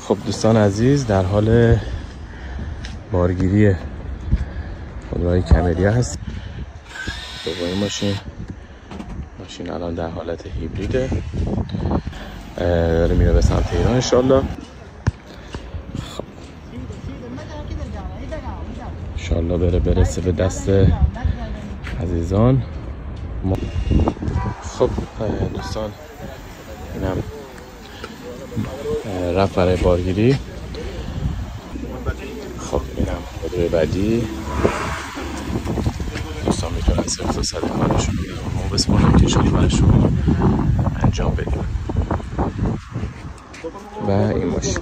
خب دوستان عزیز، در حال بارگیری خودروهای کمریا هست. دومین ماشین الان در حالت هیبریده، داره میره به سمت ایران انشالله. خب انشالله برسه به دست عزیزان. خب دوستان، اینم رفت برای بارگیری. خب اینم خودروی بعدی. دوستان میتونن صرف صد کارشون رو ما بسپارم که انشالله برشون انجام بدیم. و این ماشین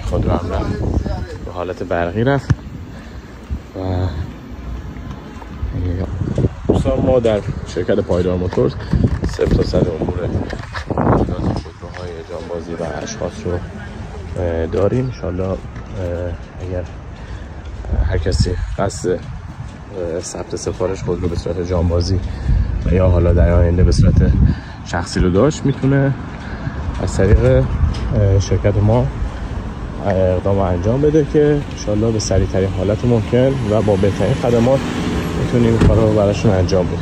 خودرو هم رفت به حالت برقی رفت. و دوستان ما در شرکت پایدار موتورز صفر تا صد امور واردات خودروهای جانبازی و اشخاص رو داریم. انشالله اگر هر کسی قصد ثبت سفارش خودرو به صورت جانبازی و یا حالا در آینده به صورت شخصی رو داشت، میتونه از طریق شرکت ما اقدام انجام بده که انشالله به سریع ترین حالت ممکن و با بهترین خدمات میتونیم کار رو براشون انجام بدیم.